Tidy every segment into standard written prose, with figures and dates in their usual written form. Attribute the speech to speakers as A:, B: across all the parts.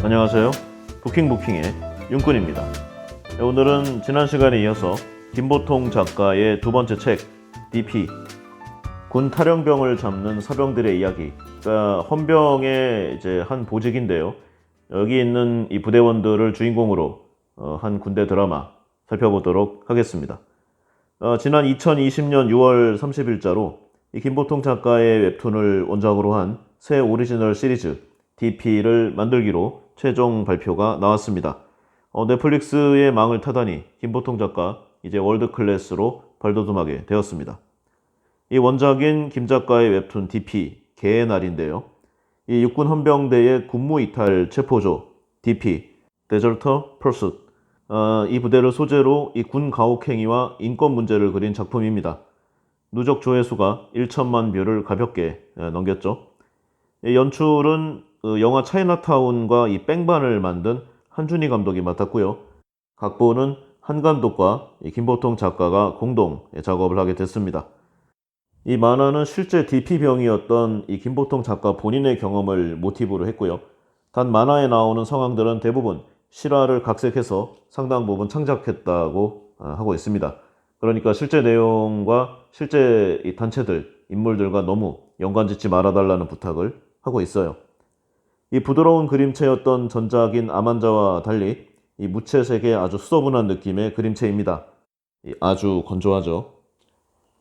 A: 안녕하세요. 부킹의 윤꾼입니다. 오늘은 지난 시간에 이어서 김보통 작가의 두 번째 책 DP 군 탈영병을 잡는 사병들의 이야기, 그러니까 헌병의 이제 한 보직인데요. 여기 있는 이 부대원들을 주인공으로 한 군대 드라마 살펴보도록 하겠습니다. 지난 2020년 6월 30일자로 이 김보통 작가의 웹툰을 원작으로 한 새 오리지널 시리즈 DP를 만들기로 최종 발표가 나왔습니다. 넷플릭스의 망을 타다니 김보통 작가 이제 월드 클래스로 발돋움하게 되었습니다. 이 원작인 김 작가의 웹툰 DP 개의 날인데요. 이 육군 헌병대의 군무 이탈 체포조 DP 데저터 퍼스트, 이 부대를 소재로 이 군 가혹행위와 인권 문제를 그린 작품입니다. 누적 조회수가 1천만 뷰를 가볍게 넘겼죠. 연출은 영화 차이나타운과 이 뺑반을 만든 한준희 감독이 맡았고요. 각본은 한 감독과 김보통 작가가 공동 작업을 하게 됐습니다. 이 만화는 실제 DP병이었던 이 김보통 작가 본인의 경험을 모티브로 했고요. 단 만화에 나오는 상황들은 대부분 실화를 각색해서 상당 부분 창작했다고 하고 있습니다. 그러니까 실제 내용과 실제 이 단체들, 인물들과 너무 연관짓지 말아달라는 부탁을 하고 있어요. 이 부드러운 그림체였던 전작인 아만자와 달리 이 무채색의 아주 수더분한 느낌의 그림체입니다. 아주 건조하죠.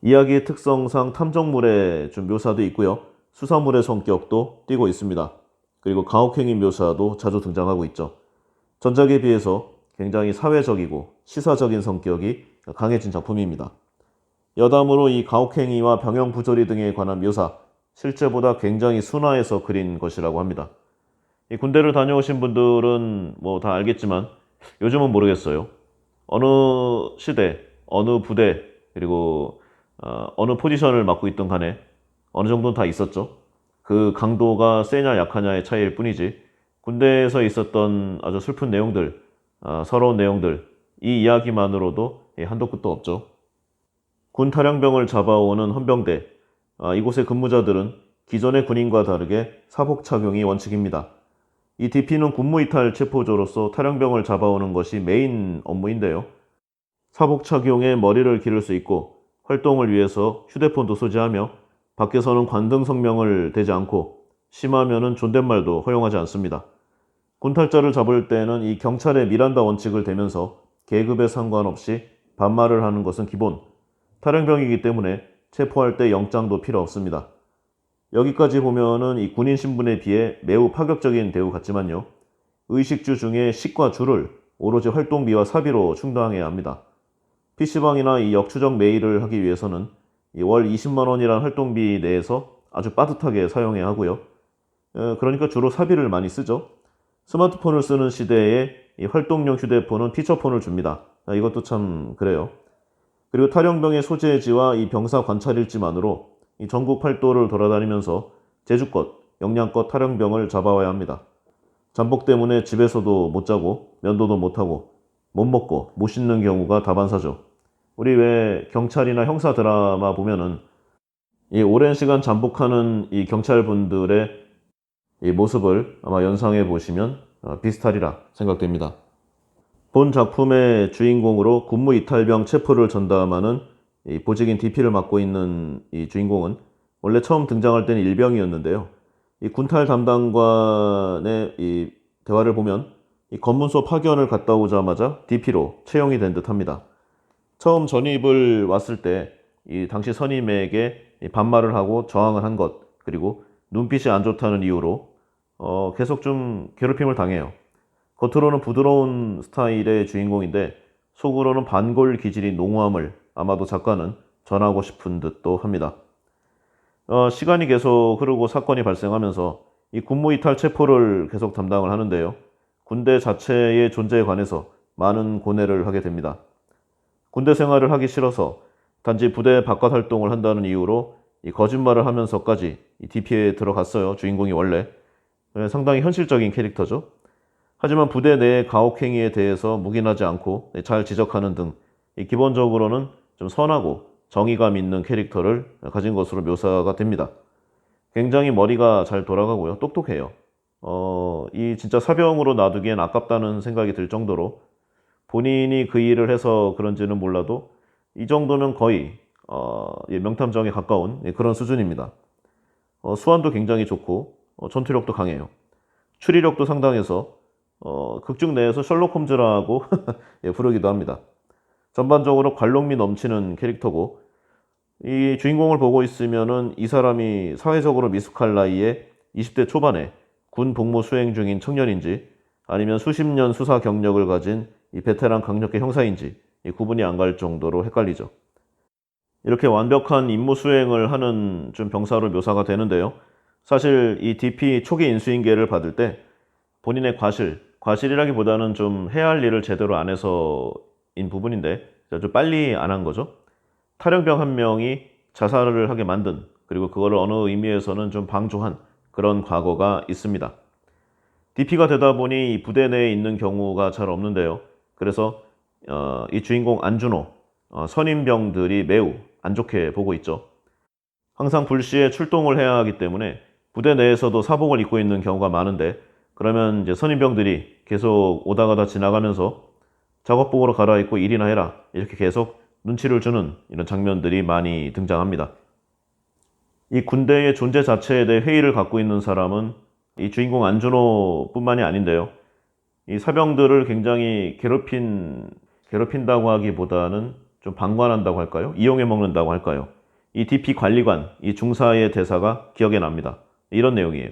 A: 이야기의 특성상 탐정물의 좀 묘사도 있고요. 수사물의 성격도 띠고 있습니다. 그리고 가혹행위 묘사도 자주 등장하고 있죠. 전작에 비해서 굉장히 사회적이고 시사적인 성격이 강해진 작품입니다. 여담으로 이 가혹행위와 병영부조리 등에 관한 묘사, 실제보다 굉장히 순화해서 그린 것이라고 합니다. 이 군대를 다녀오신 분들은 뭐 다 알겠지만 요즘은 모르겠어요. 어느 시대, 어느 부대, 그리고 어느 포지션을 맡고 있던 간에 어느 정도는 다 있었죠. 그 강도가 세냐 약하냐의 차이일 뿐이지 군대에서 있었던 아주 슬픈 내용들, 서러운 내용들, 이 이야기만으로도 한도 끝도 없죠. 군 탈영병을 잡아오는 헌병대, 이곳의 근무자들은 기존의 군인과 다르게 사복 착용이 원칙입니다. 이 DP는 군무이탈 체포조로서 탈영병을 잡아오는 것이 메인 업무인데요. 사복 착용에 머리를 기를 수 있고 활동을 위해서 휴대폰도 소지하며 밖에서는 관등 성명을 대지 않고 심하면은 존댓말도 허용하지 않습니다. 군탈자를 잡을 때는 이 경찰의 미란다 원칙을 대면서 계급에 상관없이 반말을 하는 것은 기본. 탈영병이기 때문에 체포할 때 영장도 필요 없습니다. 여기까지 보면은 이 군인 신분에 비해 매우 파격적인 대우 같지만요. 의식주 중에 식과 주를 오로지 활동비와 사비로 충당해야 합니다. PC방이나 이 역추적 메일을 하기 위해서는 월 20만 원이라는 활동비 내에서 아주 빠듯하게 사용해야 하고요. 그러니까 주로 사비를 많이 쓰죠. 스마트폰을 쓰는 시대에 이 활동용 휴대폰은 피처폰을 줍니다. 이것도 참 그래요. 그리고 탈영병의 소재지와 이 병사 관찰일지만으로 이 전국 팔도를 돌아다니면서 제주껏, 영양껏 탈영병을 잡아와야 합니다. 잠복 때문에 집에서도 못 자고 면도도 못 하고 못 먹고 못 씻는 경우가 다반사죠. 우리 왜 경찰이나 형사 드라마 보면은 이 오랜 시간 잠복하는 이 경찰분들의 이 모습을 아마 연상해 보시면 비슷하리라 생각됩니다. 본 작품의 주인공으로 군무 이탈병 체포를 전담하는 이 보직인 DP를 맡고 있는 이 주인공은 원래 처음 등장할 때는 일병이었는데요. 이 군탈 담당관의 이 대화를 보면 이 검문소 파견을 갔다 오자마자 DP로 채용이 된 듯합니다. 처음 전입을 왔을 때 이 당시 선임에게 반말을 하고 저항을 한 것, 그리고 눈빛이 안 좋다는 이유로 계속 좀 괴롭힘을 당해요. 겉으로는 부드러운 스타일의 주인공인데 속으로는 반골 기질인 농후함을 아마도 작가는 전하고 싶은 듯도 합니다. 시간이 계속 흐르고 사건이 발생하면서 이 군무 이탈 체포를 계속 담당을 하는데요. 군대 자체의 존재에 관해서 많은 고뇌를 하게 됩니다. 군대 생활을 하기 싫어서 단지 부대 바깥 활동을 한다는 이유로 이 거짓말을 하면서까지 이 DP에 들어갔어요. 주인공이 원래. 상당히 현실적인 캐릭터죠. 하지만 부대 내의 가혹행위에 대해서 묵인하지 않고 잘 지적하는 등 기본적으로는 좀 선하고 정의감 있는 캐릭터를 가진 것으로 묘사가 됩니다. 굉장히 머리가 잘 돌아가고요. 똑똑해요. 이 진짜 사병으로 놔두기엔 아깝다는 생각이 들 정도로 본인이 그 일을 해서 그런지는 몰라도 이 정도면 거의 명탐정에 가까운 그런 수준입니다. 수완도 굉장히 좋고 전투력도 강해요. 추리력도 상당해서 극중 내에서 셜록 홈즈라고 예, 부르기도 합니다. 전반적으로 관록미 넘치는 캐릭터고 이 주인공을 보고 있으면은 이 사람이 사회적으로 미숙할 나이에 20대 초반에 군 복무 수행 중인 청년인지 아니면 수십 년 수사 경력을 가진 이 베테랑 강력계 형사인지 구분이 안 갈 정도로 헷갈리죠. 이렇게 완벽한 임무 수행을 하는 좀 병사로 묘사가 되는데요. 사실 이 DP 초기 인수인계를 받을 때 본인의 과실이라기보다는 좀 해야 할 일을 제대로 안 해서인 부분인데 좀 빨리 안 한 거죠. 탈영병 한 명이 자살을 하게 만든 그리고 그거를 어느 의미에서는 좀 방조한 그런 과거가 있습니다. DP가 되다 보니 이 부대 내에 있는 경우가 잘 없는데요. 그래서 이 주인공 안준호 선임병들이 매우 안 좋게 보고 있죠. 항상 불시에 출동을 해야 하기 때문에 부대 내에서도 사복을 입고 있는 경우가 많은데 그러면 이제 선임병들이 계속 오다 가다 지나가면서 작업복으로 갈아입고 일이나 해라 이렇게 계속 눈치를 주는 이런 장면들이 많이 등장합니다. 이 군대의 존재 자체에 대해 회의를 갖고 있는 사람은 이 주인공 안준호뿐만이 아닌데요. 이 사병들을 굉장히 괴롭힌다고 하기보다는 좀 방관한다고 할까요? 이용해 먹는다고 할까요? 이 DP 관리관, 이 중사의 대사가 기억에 납니다. 이런 내용이에요.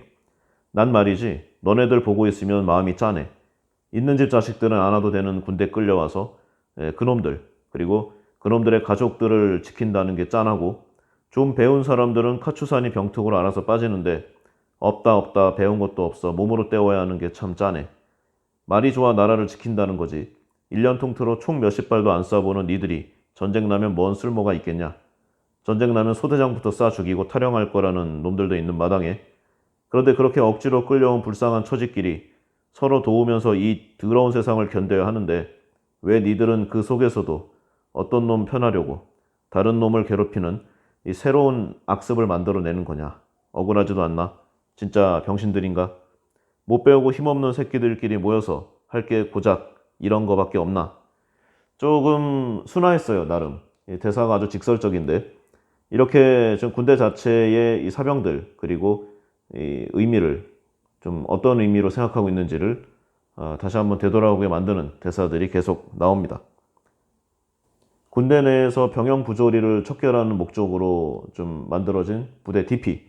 A: 난 말이지, 너네들 보고 있으면 마음이 짠해. 있는 집 자식들은 안 와도 되는 군대 끌려와서 그놈들, 그리고 그놈들의 가족들을 지킨다는 게 짠하고 좀 배운 사람들은 카추산이 병특으로 알아서 빠지는데 없다 배운 것도 없어 몸으로 때워야 하는 게 참 짠해. 말이 좋아 나라를 지킨다는 거지. 1년 통틀어 총 몇십 발도 안 쏴보는 니들이 전쟁 나면 뭔 쓸모가 있겠냐. 전쟁 나면 소대장부터 쏴 죽이고 탈영할 거라는 놈들도 있는 마당에 그런데 그렇게 억지로 끌려온 불쌍한 처지끼리 서로 도우면서 이 더러운 세상을 견뎌야 하는데 왜 니들은 그 속에서도 어떤 놈 편하려고 다른 놈을 괴롭히는 이 새로운 악습을 만들어내는 거냐. 억울하지도 않나? 진짜 병신들인가? 못 배우고 힘없는 새끼들끼리 모여서 할 게 고작 이런 거밖에 없나? 조금 순화했어요, 나름. 대사가 아주 직설적인데 이렇게 좀 군대 자체의 이 사병들 그리고 이 의미를 좀 어떤 의미로 생각하고 있는지를 다시 한번 되돌아보게 만드는 대사들이 계속 나옵니다. 군대 내에서 병영 부조리를 척결하는 목적으로 좀 만들어진 부대 DP.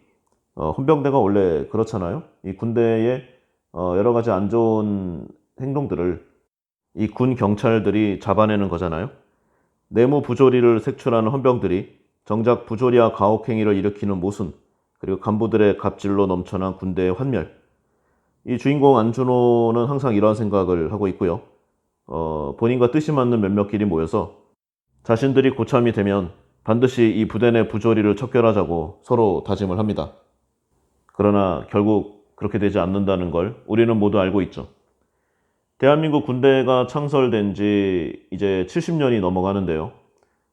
A: 헌병대가 원래 그렇잖아요. 이 군대의 여러 가지 안 좋은 행동들을 이 군 경찰들이 잡아내는 거잖아요. 내무 부조리를 색출하는 헌병들이 정작 부조리와 가혹행위를 일으키는 모순, 그리고 간부들의 갑질로 넘쳐난 군대의 환멸. 이 주인공 안준호는 항상 이러한 생각을 하고 있고요. 본인과 뜻이 맞는 몇몇끼리 모여서 자신들이 고참이 되면 반드시 이 부대 내 부조리를 척결하자고 서로 다짐을 합니다. 그러나 결국 그렇게 되지 않는다는 걸 우리는 모두 알고 있죠. 대한민국 군대가 창설된 지 이제 70년이 넘어가는데요.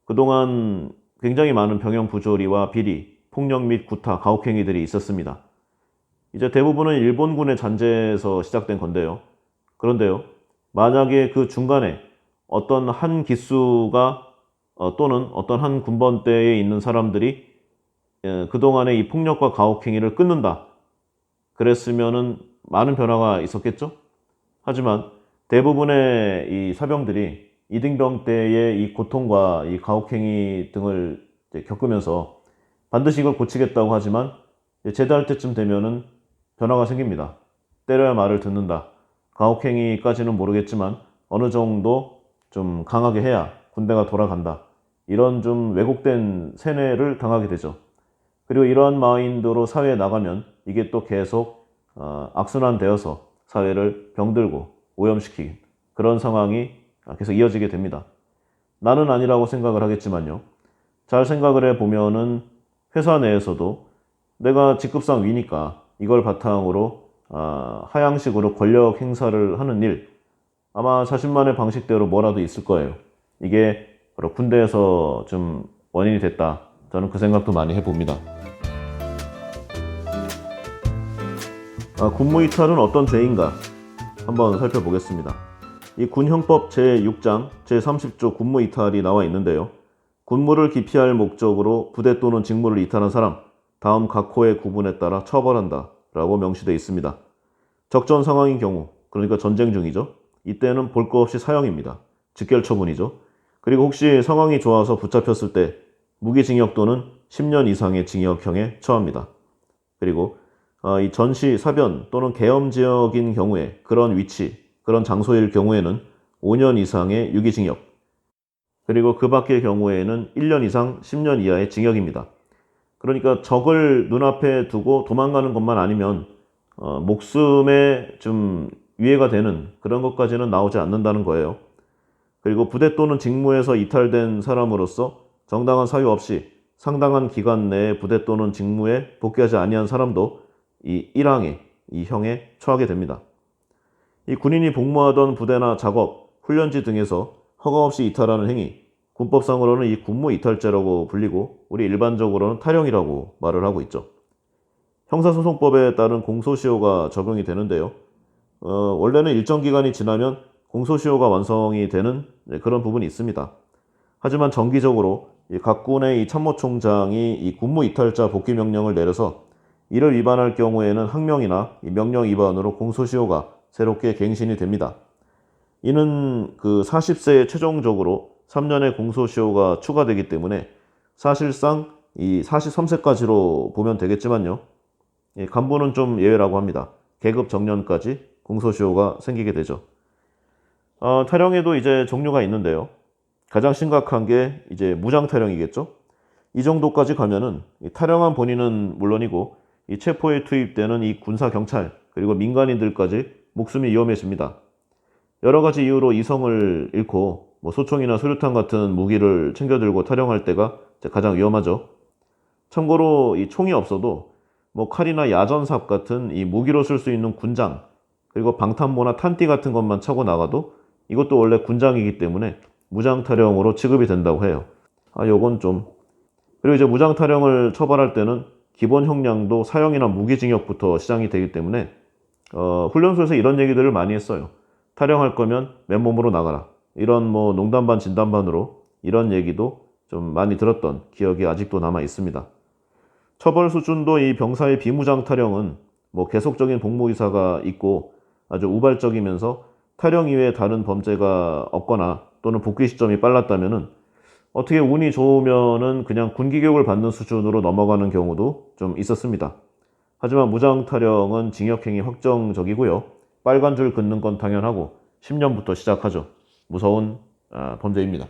A: 그동안 굉장히 많은 병영 부조리와 비리, 폭력 및 구타, 가혹행위들이 있었습니다. 이제 대부분은 일본군의 잔재에서 시작된 건데요. 그런데요, 만약에 그 중간에 어떤 한 기수가 또는 어떤 한 군번대에 있는 사람들이 그동안의 이 폭력과 가혹행위를 끊는다. 그랬으면은 많은 변화가 있었겠죠? 하지만 대부분의 이 사병들이 이등병 때의 이 고통과 이 가혹행위 등을 겪으면서 반드시 이걸 고치겠다고 하지만 제대할 때쯤 되면은 변화가 생깁니다. 때려야 말을 듣는다. 가혹행위까지는 모르겠지만 어느 정도 좀 강하게 해야 군대가 돌아간다. 이런 좀 왜곡된 세뇌를 당하게 되죠. 그리고 이러한 마인드로 사회에 나가면 이게 또 계속 악순환되어서 사회를 병들고 오염시키는 그런 상황이 계속 이어지게 됩니다. 나는 아니라고 생각을 하겠지만요. 잘 생각을 해보면은 회사 내에서도 내가 직급상 위니까 이걸 바탕으로 하향식으로 권력 행사를 하는 일 아마 자신만의 방식대로 뭐라도 있을 거예요. 이게 바로 군대에서 좀 원인이 됐다. 저는 그 생각도 많이 해봅니다. 군무이탈은 어떤 죄인가 한번 살펴보겠습니다. 이 군형법 제6장 제30조 군무이탈이 나와 있는데요. 군무를 기피할 목적으로 부대 또는 직무를 이탈한 사람, 다음 각 호의 구분에 따라 처벌한다 라고 명시되어 있습니다. 적전 상황인 경우, 그러니까 전쟁 중이죠. 이때는 볼 거 없이 사형입니다. 직결 처분이죠. 그리고 혹시 상황이 좋아서 붙잡혔을 때 무기징역 또는 10년 이상의 징역형에 처합니다. 그리고 이 전시, 사변 또는 계엄 지역인 경우에 그런 위치, 그런 장소일 경우에는 5년 이상의 유기징역, 그리고 그 밖의 경우에는 1년 이상 10년 이하의 징역입니다. 그러니까 적을 눈앞에 두고 도망가는 것만 아니면 목숨에 좀 위해가 되는 그런 것까지는 나오지 않는다는 거예요. 그리고 부대 또는 직무에서 이탈된 사람으로서 정당한 사유 없이 상당한 기간 내에 부대 또는 직무에 복귀하지 아니한 사람도 이 1항의 이 형에 처하게 됩니다. 이 군인이 복무하던 부대나 작업, 훈련지 등에서 허가 없이 이탈하는 행위, 군법상으로는 이 군무이탈죄라고 불리고 우리 일반적으로는 탈형이라고 말을 하고 있죠. 형사소송법에 따른 공소시효가 적용이 되는데요. 원래는 일정 기간이 지나면 공소시효가 완성이 되는 그런 부분이 있습니다. 하지만 정기적으로 각 군의 이 참모총장이 이 군무이탈자 복귀 명령을 내려서 이를 위반할 경우에는 항명이나 명령 위반으로 공소시효가 새롭게 갱신이 됩니다. 이는 그 40세에 최종적으로 3년의 공소시효가 추가되기 때문에 사실상 이 43세까지로 보면 되겠지만요. 간부는 좀 예외라고 합니다. 계급 정년까지 공소시효가 생기게 되죠. 탈영에도 이제 종류가 있는데요. 가장 심각한 게 이제 무장탈영이겠죠. 이 정도까지 가면은 탈영한 본인은 물론이고 이 체포에 투입되는 이 군사 경찰 그리고 민간인들까지 목숨이 위험해집니다. 여러 가지 이유로 이성을 잃고 소총이나 수류탄 같은 무기를 챙겨 들고 탈영할 때가 가장 위험하죠. 참고로 이 총이 없어도 칼이나 야전삽 같은 이 무기로 쓸 수 있는 군장 그리고 방탄모나 탄띠 같은 것만 차고 나가도 이것도 원래 군장이기 때문에 무장탈영으로 취급이 된다고 해요. 요건 좀. 그리고 이제 무장탈영을 처벌할 때는 기본 형량도 사형이나 무기징역부터 시작이 되기 때문에 훈련소에서 이런 얘기들을 많이 했어요. 탈영할 거면 맨몸으로 나가라. 이런 농담 반 진담 반으로 이런 얘기도 좀 많이 들었던 기억이 아직도 남아 있습니다. 처벌 수준도 이 병사의 비무장 탈영은 계속적인 복무 의사가 있고 아주 우발적이면서 탈영 이외에 다른 범죄가 없거나 또는 복귀 시점이 빨랐다면은 어떻게 운이 좋으면은 그냥 군기교육을 받는 수준으로 넘어가는 경우도 좀 있었습니다. 하지만 무장탈영은 징역형이 확정적이고요. 빨간 줄 긋는 건 당연하고 10년부터 시작하죠. 무서운 범죄입니다.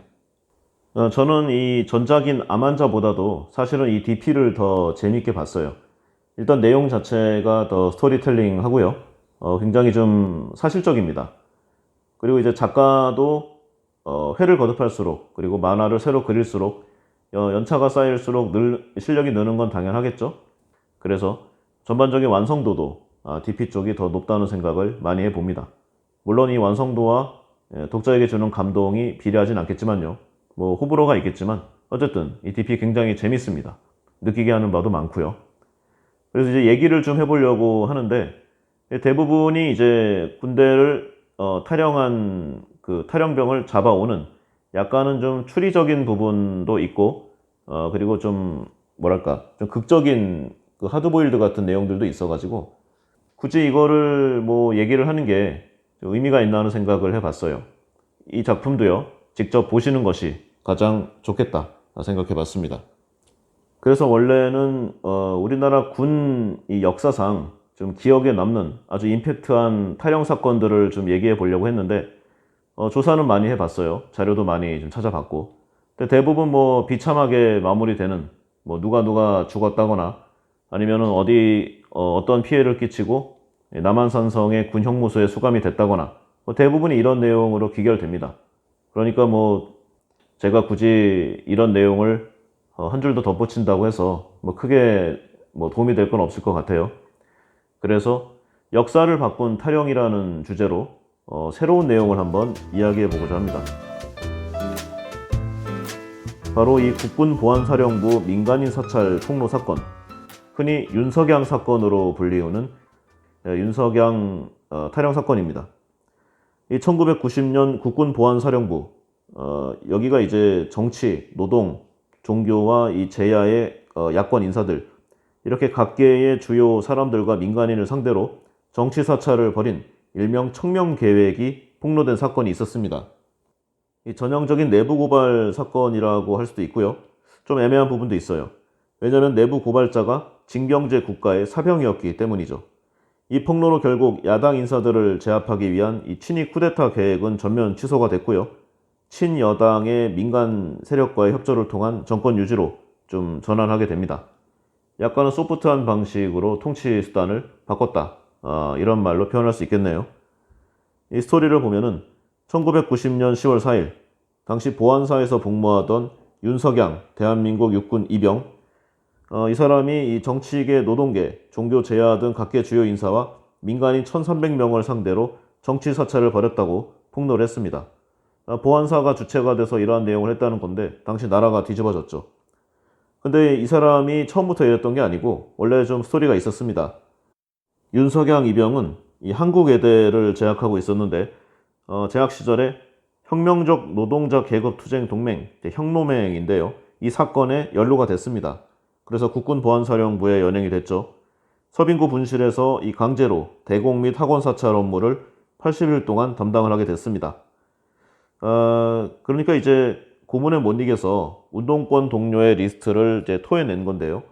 A: 저는 이 전작인 암환자보다도 사실은 이 DP를 더 재밌게 봤어요. 일단 내용 자체가 더 스토리텔링 하고요. 굉장히 좀 사실적입니다. 그리고 이제 작가도 회를 거듭할수록 그리고 만화를 새로 그릴수록 연차가 쌓일수록 실력이 느는 건 당연하겠죠. 그래서 전반적인 완성도도 DP 쪽이 더 높다는 생각을 많이 해봅니다. 물론 이 완성도와 독자에게 주는 감동이 비례하진 않겠지만요. 호불호가 있겠지만 어쨌든 이 DP 굉장히 재밌습니다. 느끼게 하는 바도 많고요. 그래서 이제 얘기를 좀 해보려고 하는데 대부분이 이제 군대를 탈영한 그 탈영병을 잡아오는 약간은 좀 추리적인 부분도 있고 그리고 좀 좀 극적인 그 하드보일드 같은 내용들도 있어가지고 굳이 이거를 얘기를 하는 게 의미가 있나 하는 생각을 해봤어요. 이 작품도요 직접 보시는 것이 가장 좋겠다 생각해 봤습니다. 그래서 원래는 우리나라 군 이 역사상 좀 기억에 남는 아주 임팩트한 탈영 사건들을 좀 얘기해 보려고 했는데 조사는 많이 해봤어요. 자료도 많이 좀 찾아봤고. 근데 대부분 비참하게 마무리되는 누가 죽었다거나 아니면은 어떤 피해를 끼치고 남한산성의 군 형무소에 수감이 됐다거나 대부분이 이런 내용으로 귀결됩니다. 그러니까 제가 굳이 이런 내용을 한 줄 더 덧붙인다고 해서 크게 도움이 될 건 없을 것 같아요. 그래서 역사를 바꾼 탈영이라는 주제로 새로운 내용을 한번 이야기해 보고자 합니다. 바로 이 국군보안사령부 민간인 사찰 폭로 사건, 흔히 윤석양 사건으로 불리우는 윤석양 탈영 사건입니다. 이 1990년 국군보안사령부, 여기가 이제 정치, 노동, 종교와 이 제야의 야권 인사들, 이렇게 각계의 주요 사람들과 민간인을 상대로 정치 사찰을 벌인 일명 청명계획이 폭로된 사건이 있었습니다. 이 전형적인 내부 고발 사건이라고 할 수도 있고요. 좀 애매한 부분도 있어요. 왜냐하면 내부 고발자가 진경제 국가의 사병이었기 때문이죠. 이 폭로로 결국 야당 인사들을 제압하기 위한 이 친위 쿠데타 계획은 전면 취소가 됐고요. 친여당의 민간 세력과의 협조를 통한 정권 유지로 좀 전환하게 됩니다. 약간은 소프트한 방식으로 통치 수단을 바꿨다. 이런 말로 표현할 수 있겠네요. 이 스토리를 보면은 1990년 10월 4일 당시 보안사에서 복무하던 윤석양 대한민국 육군 이병, 이 사람이 이 정치계, 노동계, 종교 제야 등 각계 주요 인사와 민간인 1,300명을 상대로 정치 사찰을 벌였다고 폭로를 했습니다. 보안사가 주체가 돼서 이러한 내용을 했다는 건데 당시 나라가 뒤집어졌죠. 근데 이 사람이 처음부터 이랬던 게 아니고 원래 좀 스토리가 있었습니다. 윤석양 이병은 이 한국외대를 재학하고 있었는데 재학 시절에 혁명적 노동자 계급투쟁 동맹, 혁노맹인데요. 이 사건에 연루가 됐습니다. 그래서 국군보안사령부에 연행이 됐죠. 서빙고 분실에서 이 강제로 대공 및 학원 사찰 업무를 80일 동안 담당을 하게 됐습니다. 그러니까 이제 고문에 못 이겨서 운동권 동료의 리스트를 이제 토해낸 건데요.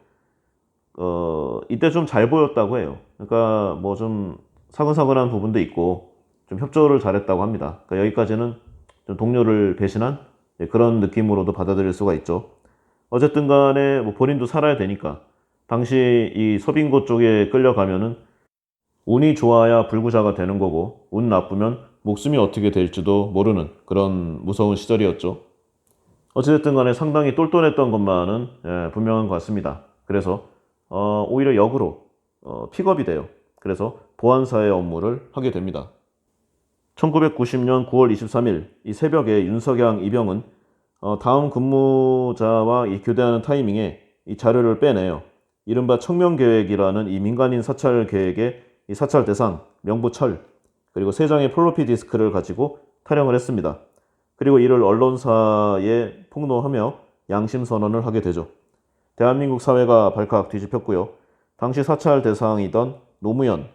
A: 이때 좀 잘 보였다고 해요. 그러니까 뭐 좀 사근사근한 부분도 있고 좀 협조를 잘했다고 합니다. 그러니까 여기까지는 좀 동료를 배신한 그런 느낌으로도 받아들일 수가 있죠. 어쨌든 간에 뭐 본인도 살아야 되니까 당시 이 서빙고 쪽에 끌려가면은 운이 좋아야 불구자가 되는 거고 운 나쁘면 목숨이 어떻게 될지도 모르는 그런 무서운 시절이었죠. 어쨌든 간에 상당히 똘똘했던 것만은 분명한 것 같습니다. 그래서 오히려 역으로 픽업이 돼요. 그래서 보안사의 업무를 하게 됩니다. 1990년 9월 23일 이 새벽에 윤석양 이병은 다음 근무자와 이 교대하는 타이밍에 이 자료를 빼내요. 이른바 청명계획이라는 이 민간인 사찰 계획의 이 사찰 대상, 명부 철, 그리고 3장의 플로피 디스크를 가지고 타령을 했습니다. 그리고 이를 언론사에 폭로하며 양심 선언을 하게 되죠. 대한민국 사회가 발칵 뒤집혔고요. 당시 사찰 대상이던 노무현,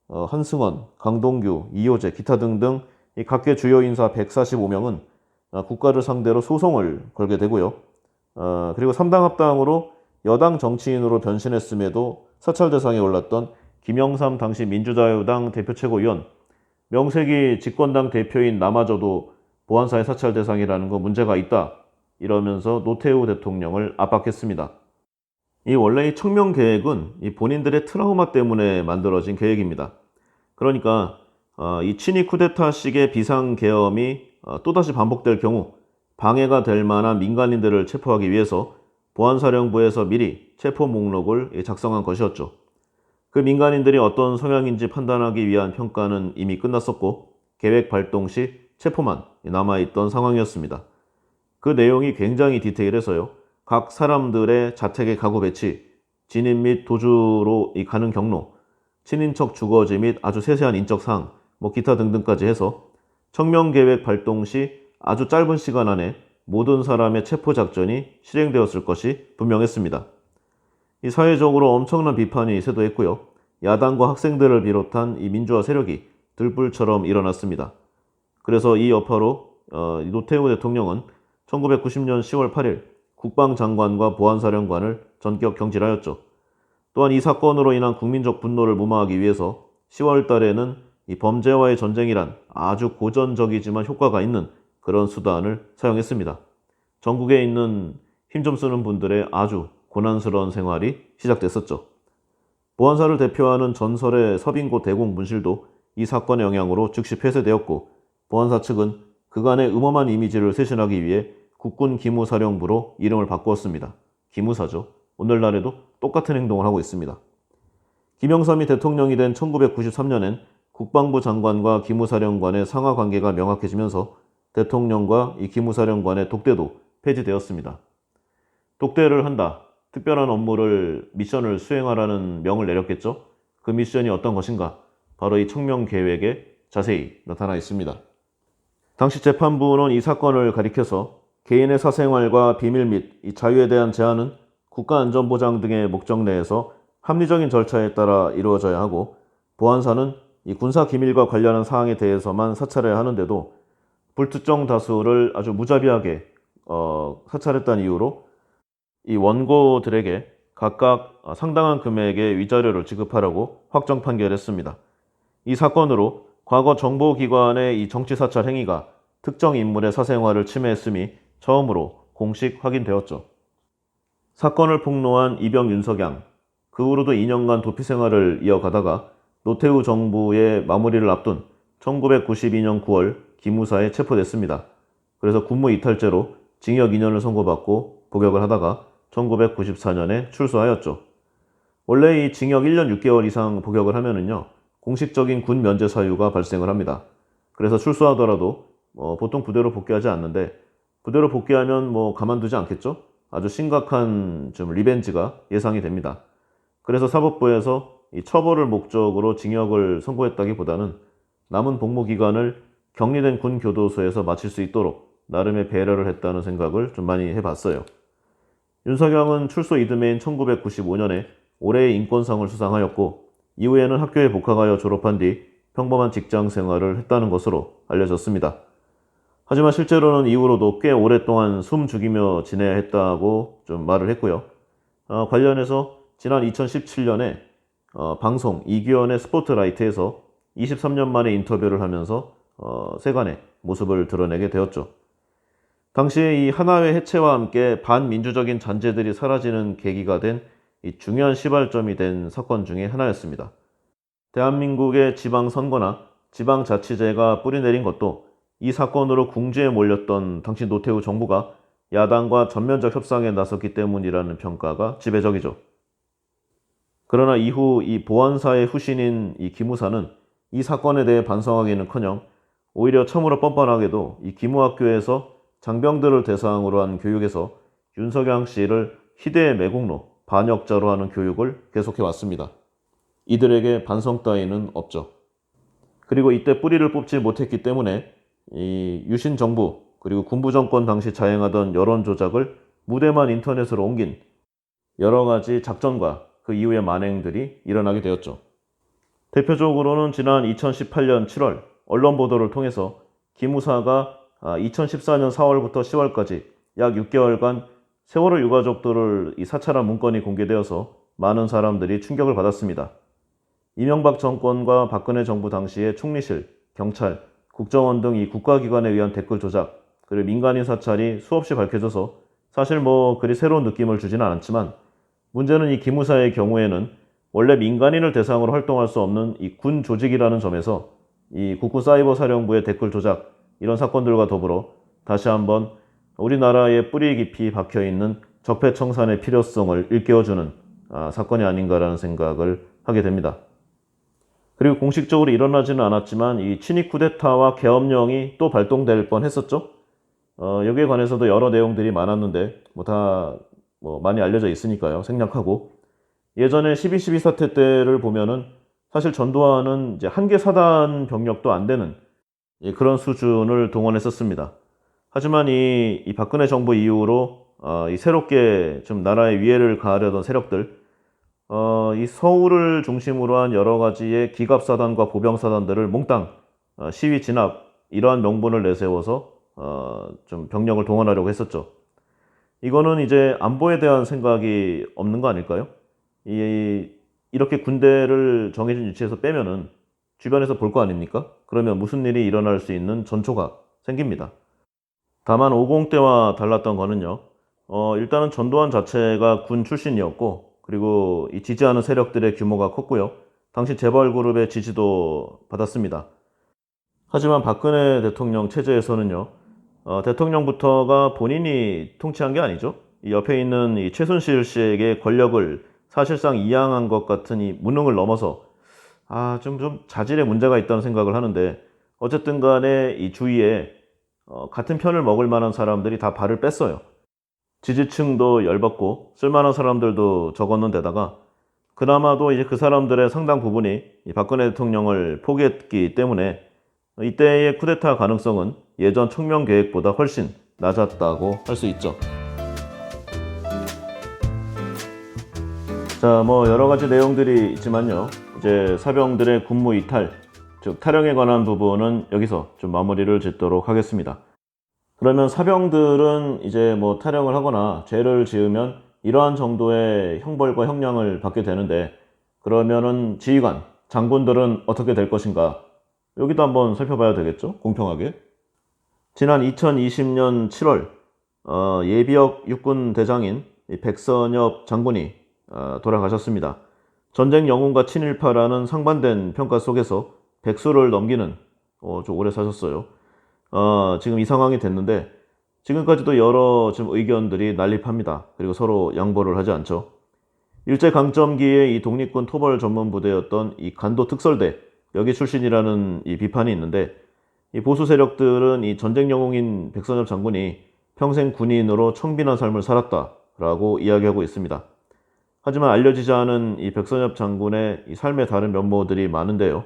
A: 한승원, 강동규, 이효재, 기타 등등 이 각계 주요 인사 145명은 국가를 상대로 소송을 걸게 되고요. 그리고 3당 합당으로 여당 정치인으로 변신했음에도 사찰 대상에 올랐던 김영삼 당시 민주자유당 대표 최고위원, 명색이 집권당 대표인 나마저도 보안사의 사찰 대상이라는 거 문제가 있다. 이러면서 노태우 대통령을 압박했습니다. 이 원래 이 청명 계획은 이 본인들의 트라우마 때문에 만들어진 계획입니다. 그러니까 이 친위 쿠데타식의 비상계엄이 또다시 반복될 경우 방해가 될 만한 민간인들을 체포하기 위해서 보안사령부에서 미리 체포 목록을 작성한 것이었죠. 그 민간인들이 어떤 성향인지 판단하기 위한 평가는 이미 끝났었고 계획 발동 시 체포만 남아있던 상황이었습니다. 그 내용이 굉장히 디테일해서요. 각 사람들의 자택의 가구 배치, 진입 및 도주로 가는 경로, 친인척 주거지 및 아주 세세한 인적사항, 기타 등등까지 해서 청명계획 발동 시 아주 짧은 시간 안에 모든 사람의 체포 작전이 실행되었을 것이 분명했습니다. 이 사회적으로 엄청난 비판이 쇄도했고요. 야당과 학생들을 비롯한 이 민주화 세력이 들불처럼 일어났습니다. 그래서 이 여파로 노태우 대통령은 1990년 10월 8일 국방장관과 보안사령관을 전격 경질하였죠. 또한 이 사건으로 인한 국민적 분노를 무마하기 위해서 10월 달에는 이 범죄와의 전쟁이란 아주 고전적이지만 효과가 있는 그런 수단을 사용했습니다. 전국에 있는 힘 좀 쓰는 분들의 아주 고난스러운 생활이 시작됐었죠. 보안사를 대표하는 전설의 서빙고 대공 문실도 이 사건의 영향으로 즉시 폐쇄되었고 보안사 측은 그간의 음험한 이미지를 쇄신하기 위해 국군 기무사령부로 이름을 바꾸었습니다. 기무사죠. 오늘날에도 똑같은 행동을 하고 있습니다. 김영삼이 대통령이 된 1993년엔 국방부 장관과 기무사령관의 상하 관계가 명확해지면서 대통령과 이 기무사령관의 독대도 폐지되었습니다. 독대를 한다. 특별한 업무를, 미션을 수행하라는 명을 내렸겠죠. 그 미션이 어떤 것인가? 바로 이 청명 계획에 자세히 나타나 있습니다. 당시 재판부는 이 사건을 가리켜서 개인의 사생활과 비밀 및 이 자유에 대한 제한은 국가안전보장 등의 목적 내에서 합리적인 절차에 따라 이루어져야 하고, 보안사는 이 군사 기밀과 관련한 사항에 대해서만 사찰해야 하는데도 불특정 다수를 아주 무자비하게 사찰했다는 이유로 이 원고들에게 각각 상당한 금액의 위자료를 지급하라고 확정 판결했습니다. 이 사건으로 과거 정보기관의 이 정치 사찰 행위가 특정 인물의 사생활을 침해했음이 처음으로 공식 확인되었죠. 사건을 폭로한 이병 윤석양, 그 후로도 2년간 도피 생활을 이어가다가 노태우 정부의 마무리를 앞둔 1992년 9월 기무사에 체포됐습니다. 그래서 군무 이탈죄로 징역 2년을 선고받고 복역을 하다가 1994년에 출소하였죠. 원래 이 징역 1년 6개월 이상 복역을 하면은요, 공식적인 군 면제 사유가 발생을 합니다. 그래서 출소하더라도 보통 부대로 복귀하지 않는데, 부대로 복귀하면 가만두지 않겠죠? 아주 심각한 좀 리벤지가 예상이 됩니다. 그래서 사법부에서 이 처벌을 목적으로 징역을 선고했다기보다는 남은 복무 기간을 격리된 군 교도소에서 마칠 수 있도록 나름의 배려를 했다는 생각을 좀 많이 해봤어요. 윤석영은 출소 이듬해인 1995년에 올해의 인권상을 수상하였고, 이후에는 학교에 복학하여 졸업한 뒤 평범한 직장 생활을 했다는 것으로 알려졌습니다. 하지만 실제로는 이후로도 꽤 오랫동안 숨 죽이며 지내야 했다고 좀 말을 했고요. 관련해서 지난 2017년에 방송 이규현의 스포트라이트에서 23년 만에 인터뷰를 하면서 세간의 모습을 드러내게 되었죠. 당시에 이 하나회 해체와 함께 반민주적인 잔재들이 사라지는 계기가 된 이 중요한 시발점이 된 사건 중에 하나였습니다. 대한민국의 지방선거나 지방자치제가 뿌리내린 것도 이 사건으로 궁지에 몰렸던 당시 노태우 정부가 야당과 전면적 협상에 나섰기 때문이라는 평가가 지배적이죠. 그러나 이후 이 보안사의 후신인 이 기무사는 이 사건에 대해 반성하기는커녕 오히려 참으로 뻔뻔하게도 이 기무학교에서 장병들을 대상으로 한 교육에서 윤석양 씨를 희대의 매국노, 반역자로 하는 교육을 계속해 왔습니다. 이들에게 반성 따위는 없죠. 그리고 이때 뿌리를 뽑지 못했기 때문에 이 유신 정부 그리고 군부 정권 당시 자행하던 여론 조작을 무대만 인터넷으로 옮긴 여러 가지 작전과 그 이후의 만행들이 일어나게 되었죠. 대표적으로는 지난 2018년 7월 언론 보도를 통해서 기무사가 2014년 4월부터 10월까지 약 6개월간 세월호 유가족들을 사찰한 문건이 공개되어서 많은 사람들이 충격을 받았습니다. 이명박 정권과 박근혜 정부 당시에 총리실, 경찰, 국정원 등 이 국가기관에 의한 댓글 조작, 그리고 민간인 사찰이 수없이 밝혀져서 사실 그리 새로운 느낌을 주지는 않았지만, 문제는 이 기무사의 경우에는 원래 민간인을 대상으로 활동할 수 없는 이 군 조직이라는 점에서 이 국군사이버사령부의 댓글 조작, 이런 사건들과 더불어 다시 한번 우리나라의 뿌리 깊이 박혀있는 적폐청산의 필요성을 일깨워주는 사건이 아닌가라는 생각을 하게 됩니다. 그리고 공식적으로 일어나지는 않았지만 이 친위 쿠데타와 계엄령이 또 발동될 뻔했었죠. 여기에 관해서도 여러 내용들이 많았는데 다 많이 알려져 있으니까요. 생략하고, 예전에 12.12 사태 때를 보면은 사실 전두환은 이제 한 개 사단 병력도 안 되는 그런 수준을 동원했었습니다. 하지만 이 박근혜 정부 이후로 이 새롭게 좀 나라의 위해를 가하려던 세력들, 이 서울을 중심으로 한 여러 가지의 기갑사단과 보병사단들을 몽땅 시위 진압, 이러한 명분을 내세워서 좀 병력을 동원하려고 했었죠. 이거는 이제 안보에 대한 생각이 없는 거 아닐까요? 이렇게 군대를 정해진 위치에서 빼면은 주변에서 볼 거 아닙니까? 그러면 무슨 일이 일어날 수 있는 전초가 생깁니다. 다만 50 때와 달랐던 거는요, 일단은 전두환 자체가 군 출신이었고, 그리고 이 지지하는 세력들의 규모가 컸고요. 당시 재벌그룹의 지지도 받았습니다. 하지만 박근혜 대통령 체제에서는요, 대통령부터가 본인이 통치한 게 아니죠. 이 옆에 있는 이 최순실 씨에게 권력을 사실상 이양한 것 같은 이 무능을 넘어서 좀 자질에 문제가 있다는 생각을 하는데, 어쨌든 간에 이 주위에 같은 편을 먹을 만한 사람들이 다 발을 뺐어요. 지지층도 열받고 쓸만한 사람들도 적었는 데다가 그나마도 이제 그 사람들의 상당 부분이 이 박근혜 대통령을 포기했기 때문에 이때의 쿠데타 가능성은 예전 청명 계획보다 훨씬 낮았다고 할 수 있죠. 자, 뭐 여러 가지 내용들이 있지만요. 이제 사병들의 군무 이탈, 즉 탈영에 관한 부분은 여기서 좀 마무리를 짓도록 하겠습니다. 그러면 사병들은 이제 뭐 탈영을 하거나 죄를 지으면 이러한 정도의 형벌과 형량을 받게 되는데, 그러면은 지휘관, 장군들은 어떻게 될 것인가? 여기도 한번 살펴봐야 되겠죠? 공평하게. 지난 2020년 7월 예비역 육군 대장인 백선엽 장군이 돌아가셨습니다. 전쟁 영웅과 친일파라는 상반된 평가 속에서 백수를 넘기는 좀 오래 사셨어요. 지금 이 상황이 됐는데 지금까지도 여러 지금 의견들이 난립합니다. 그리고 서로 양보를 하지 않죠. 일제강점기에 이 독립군 토벌 전문 부대였던 이 간도 특설대 여기 출신이라는 이 비판이 있는데, 이 보수 세력들은 이 전쟁 영웅인 백선엽 장군이 평생 군인으로 청빈한 삶을 살았다라고 이야기하고 있습니다. 하지만 알려지지 않은 이 백선엽 장군의 이 삶의 다른 면모들이 많은데요.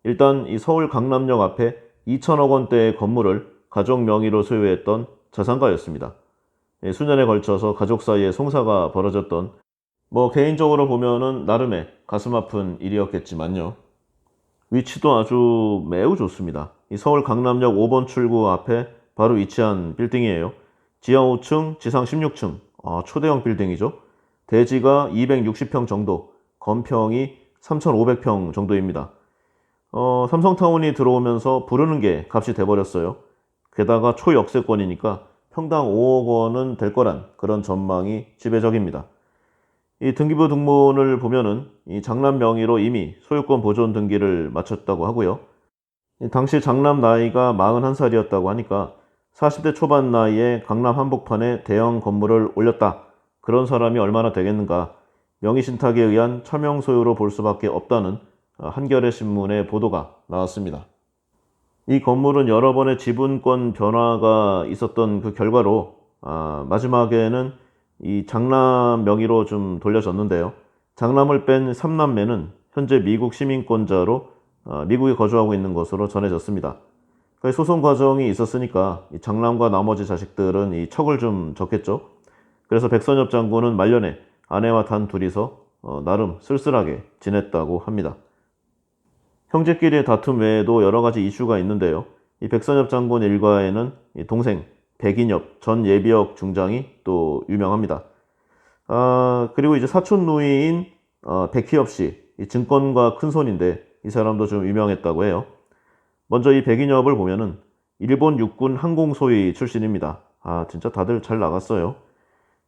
A: 일단 이 서울 강남역 앞에 2천억 원대의 건물을 가족 명의로 소유했던 자산가였습니다. 수년에 걸쳐서 가족 사이에 송사가 벌어졌던, 뭐 개인적으로 보면은 나름의 가슴 아픈 일이었겠지만요. 위치도 아주 매우 좋습니다. 이 서울 강남역 5번 출구 앞에 바로 위치한 빌딩이에요. 지하 5층, 지상 16층. 초대형 빌딩이죠. 대지가 260평 정도, 건평이 3,500평 정도입니다. 삼성타운이 들어오면서 부르는 게 값이 돼버렸어요. 게다가 초역세권이니까 평당 5억 원은 될 거란 그런 전망이 지배적입니다. 이 등기부 등본을 보면은 이 장남 명의로 이미 소유권 보존 등기를 마쳤다고 하고요. 당시 장남 나이가 41살이었다고 하니까 40대 초반 나이에 강남 한복판에 대형 건물을 올렸다. 그런 사람이 얼마나 되겠는가. 명의신탁에 의한 차명 소유로 볼 수밖에 없다는 한겨레 신문의 보도가 나왔습니다. 이 건물은 여러 번의 지분권 변화가 있었던 그 결과로 마지막에는 이 장남 명의로 좀 돌려졌는데요. 장남을 뺀 3남매는 현재 미국 시민권자로 미국에 거주하고 있는 것으로 전해졌습니다. 소송 과정이 있었으니까 이 장남과 나머지 자식들은 이 척을 좀 졌겠죠. 그래서 백선엽 장군은 말년에 아내와 단 둘이서 나름 쓸쓸하게 지냈다고 합니다. 형제끼리의 다툼 외에도 여러 가지 이슈가 있는데요. 이 백선엽 장군 일가에는 이 동생 백인엽 전 예비역 중장이 또 유명합니다. 그리고 이제 사촌 누이인 백희엽 씨, 이 증권가 큰손인데 이 사람도 좀 유명했다고 해요. 먼저 이 백인엽을 보면은 일본 육군 항공소위 출신입니다. 진짜 다들 잘 나갔어요.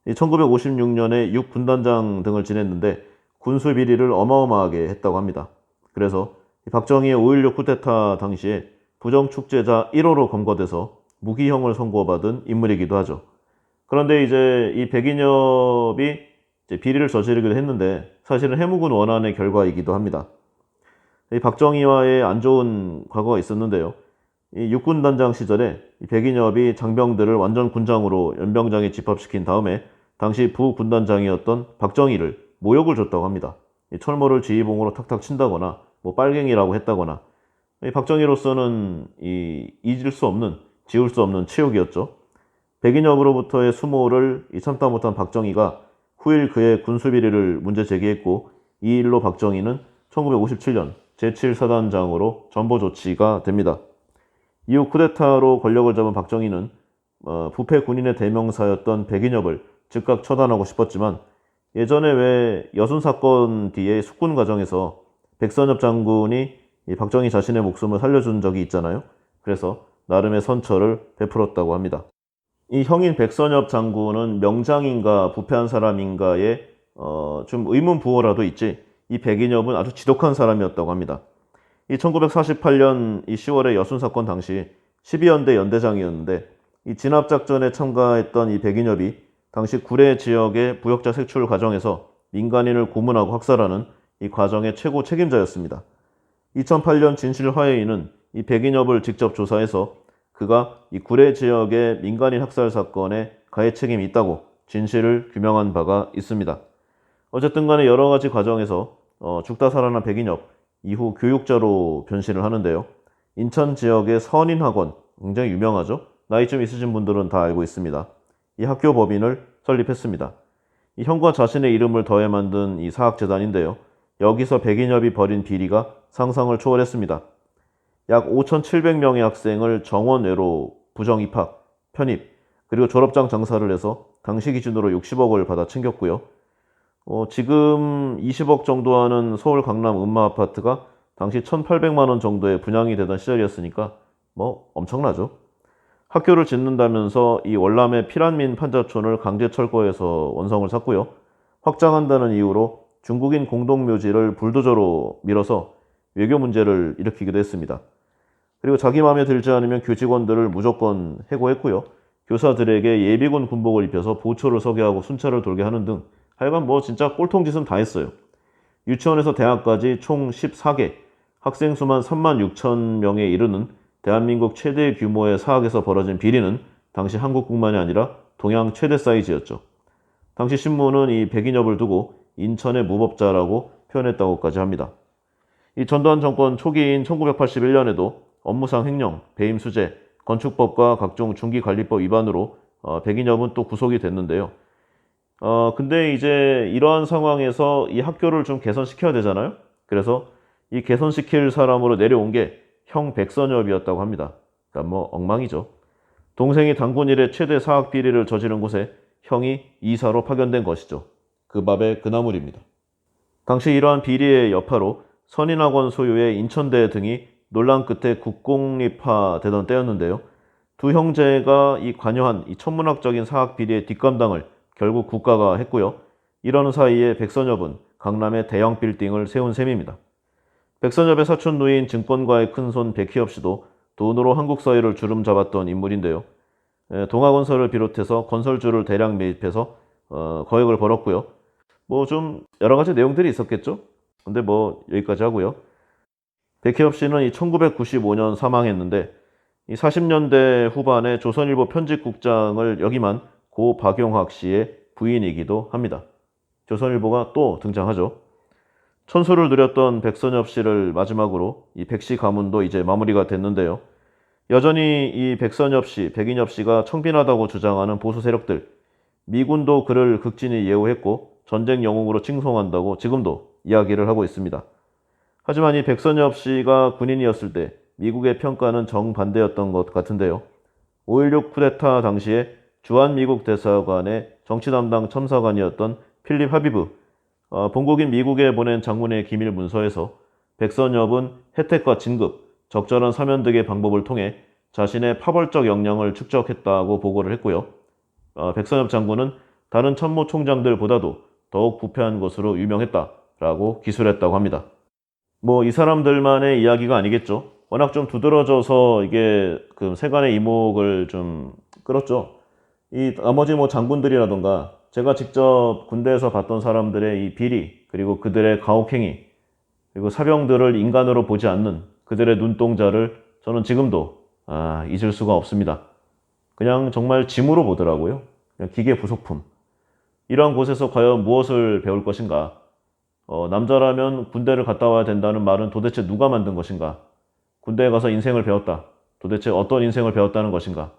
A: 1956년에 육군단장 등을 지냈는데 군수 비리를 어마어마하게 했다고 합니다. 그래서 박정희의 5.16 쿠데타 당시에 부정축제자 1호로 검거돼서 무기형을 선고받은 인물이기도 하죠. 그런데 이제 이 백인엽이 이제 비리를 저지르기도 했는데 사실은 해묵은 원한의 결과이기도 합니다. 이 박정희와의 안 좋은 과거가 있었는데요. 이 육군단장 시절에 이 백인엽이 장병들을 완전 군장으로 연병장에 집합시킨 다음에 당시 부군단장이었던 박정희를 모욕을 줬다고 합니다. 이 철모를 지휘봉으로 탁탁 친다거나 뭐 빨갱이라고 했다거나, 이 박정희로서는 잊을 수 없는, 지울 수 없는 치욕이었죠. 백인엽으로부터의 수모를 참다 못한 박정희가 후일 그의 군수비리를 문제 제기했고, 이 일로 박정희는 1957년 제7사단장으로 전보 조치가 됩니다. 이후 쿠데타로 권력을 잡은 박정희는 부패 군인의 대명사였던 백인엽을 즉각 처단하고 싶었지만, 예전에 왜 여순 사건 뒤에 숙군 과정에서 백선엽 장군이 이 박정희 자신의 목숨을 살려준 적이 있잖아요. 그래서 나름의 선처를 베풀었다고 합니다. 이 형인 백선엽 장군은 명장인가 부패한 사람인가에 좀 의문부호라도 있지, 이 백인엽은 아주 지독한 사람이었다고 합니다. 이 1948년 이 10월의 여순 사건 당시 12연대 연대장이었는데, 이 진압작전에 참가했던 이 백인엽이 당시 구례 지역의 부역자 색출 과정에서 민간인을 고문하고 학살하는 이 과정의 최고 책임자였습니다. 2008년 진실화해인은 이 백인엽을 직접 조사해서 그가 이 구례 지역의 민간인 학살 사건에 가해 책임이 있다고 진실을 규명한 바가 있습니다. 어쨌든 간에 여러 가지 과정에서 죽다 살아난 백인엽, 이후 교육자로 변신을 하는데요. 인천 지역의 선인학원, 굉장히 유명하죠. 나이 좀 있으신 분들은 다 알고 있습니다. 이 학교 법인을 설립했습니다. 이 형과 자신의 이름을 더해 만든 이 사학재단인데요. 여기서 백인엽이 벌인 비리가 상상을 초월했습니다. 약 5,700명의 학생을 정원외로 부정 입학, 편입, 그리고 졸업장 장사를 해서 당시 기준으로 60억을 받아 챙겼고요. 지금 20억 정도 하는 서울 강남 음마 아파트가 당시 1,800만 원 정도의 분양이 되던 시절이었으니까 뭐 엄청나죠. 학교를 짓는다면서 이 월남의 피란민 판자촌을 강제 철거해서 원성을 샀고요. 확장한다는 이유로 중국인 공동묘지를 불도저로 밀어서 외교 문제를 일으키기도 했습니다. 그리고 자기 마음에 들지 않으면 교직원들을 무조건 해고했고요. 교사들에게 예비군 군복을 입혀서 보초를 서게 하고 순찰을 돌게 하는 등 하여간 뭐 진짜 꼴통짓은 다 했어요. 유치원에서 대학까지 총 14개, 학생 수만 3만 6천 명에 이르는 대한민국 최대 규모의 사학에서 벌어진 비리는 당시 한국뿐만이 아니라 동양 최대 사이즈였죠. 당시 신문은 이 백인엽을 두고 인천의 무법자라고 표현했다고까지 합니다. 이 전두환 정권 초기인 1981년에도 업무상 횡령, 배임 수재, 건축법과 각종 중기관리법 위반으로 백인엽은 또 구속이 됐는데요. 근데 이제 이러한 상황에서 이 학교를 좀 개선시켜야 되잖아요. 그래서 이 개선시킬 사람으로 내려온 게 형 백선엽이었다고 합니다. 그러니까 뭐 엉망이죠. 동생이 단군 이래 최대 사학 비리를 저지른 곳에 형이 이사로 파견된 것이죠. 그 밥의 그 나물입니다. 당시 이러한 비리의 여파로 선인학원 소유의 인천대 등이 논란 끝에 국공립화되던 때였는데요. 두 형제가 이 관여한 이 천문학적인 사학 비리의 뒷감당을 결국 국가가 했고요. 이러는 사이에 백선엽은 강남에 대형 빌딩을 세운 셈입니다. 백선엽의 사촌 누이인 증권가의 큰손 백희엽 씨도 돈으로 한국 사회를 주름 잡았던 인물인데요. 동아건설을 비롯해서 건설주를 대량 매입해서 거액을 벌었고요. 뭐 좀 여러 가지 내용들이 있었겠죠. 근데 뭐 여기까지 하고요. 백희엽 씨는 이 1995년 사망했는데 이 40년대 후반에 조선일보 편집국장을 역임한 고 박용학 씨의 부인이기도 합니다. 조선일보가 또 등장하죠. 천수를 누렸던 백선엽 씨를 마지막으로 이 백씨 가문도 이제 마무리가 됐는데요. 여전히 이 백선엽 씨, 백인엽 씨가 청빈하다고 주장하는 보수 세력들, 미군도 그를 극진히 예우했고 전쟁 영웅으로 칭송한다고 지금도 이야기를 하고 있습니다. 하지만 이 백선엽 씨가 군인이었을 때 미국의 평가는 정반대였던 것 같은데요. 5.16 쿠데타 당시에 주한 미국 대사관의 정치 담당 첨사관이었던 필립 하비브, 본국인 미국에 보낸 장문의 기밀 문서에서 백선엽은 혜택과 진급, 적절한 사면 등의 방법을 통해 자신의 파벌적 역량을 축적했다고 보고를 했고요. 백선엽 장군은 다른 참모총장들보다도 더욱 부패한 것으로 유명했다라고 기술했다고 합니다. 뭐 이 사람들만의 이야기가 아니겠죠. 워낙 좀 두드러져서 이게 그 세간의 이목을 좀 끌었죠. 이 나머지 뭐 장군들이라던가 제가 직접 군대에서 봤던 사람들의 이 비리, 그리고 그들의 가혹행위, 그리고 사병들을 인간으로 보지 않는 그들의 눈동자를 저는 지금도 잊을 수가 없습니다. 그냥 정말 짐으로 보더라고요. 그냥 기계 부속품. 이러한 곳에서 과연 무엇을 배울 것인가? 남자라면 군대를 갔다 와야 된다는 말은 도대체 누가 만든 것인가? 군대에 가서 인생을 배웠다. 도대체 어떤 인생을 배웠다는 것인가?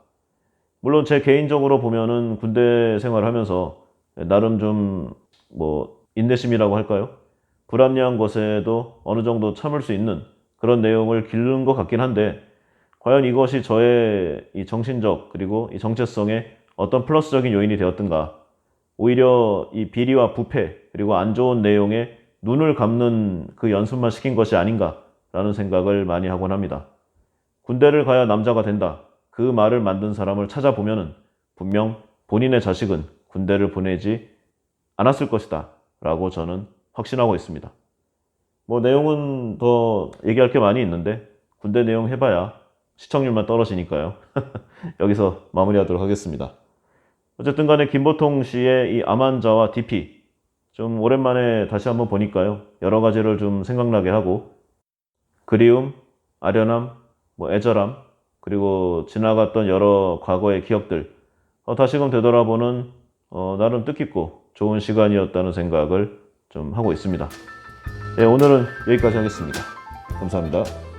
A: 물론 제 개인적으로 보면은 군대 생활을 하면서 나름 좀 뭐 인내심이라고 할까요? 불합리한 것에도 어느 정도 참을 수 있는 그런 내용을 기르는 것 같긴 한데 과연 이것이 저의 이 정신적 그리고 이 정체성에 어떤 플러스적인 요인이 되었던가? 오히려 이 비리와 부패 그리고 안 좋은 내용에 눈을 감는 그 연습만 시킨 것이 아닌가라는 생각을 많이 하곤 합니다. 군대를 가야 남자가 된다. 그 말을 만든 사람을 찾아보면은 분명 본인의 자식은 군대를 보내지 않았을 것이다 라고 저는 확신하고 있습니다. 뭐 내용은 더 얘기할 게 많이 있는데 군대 내용 해봐야 시청률만 떨어지니까요. 여기서 마무리하도록 하겠습니다. 어쨌든 간에 김보통 씨의 이 암환자와 DP 좀 오랜만에 다시 한번 보니까요. 여러 가지를 좀 생각나게 하고 그리움, 아련함, 뭐 애절함 그리고 지나갔던 여러 과거의 기억들 다시금 되돌아보는 나름 뜻깊고 좋은 시간이었다는 생각을 좀 하고 있습니다. 네, 오늘은 여기까지 하겠습니다. 감사합니다.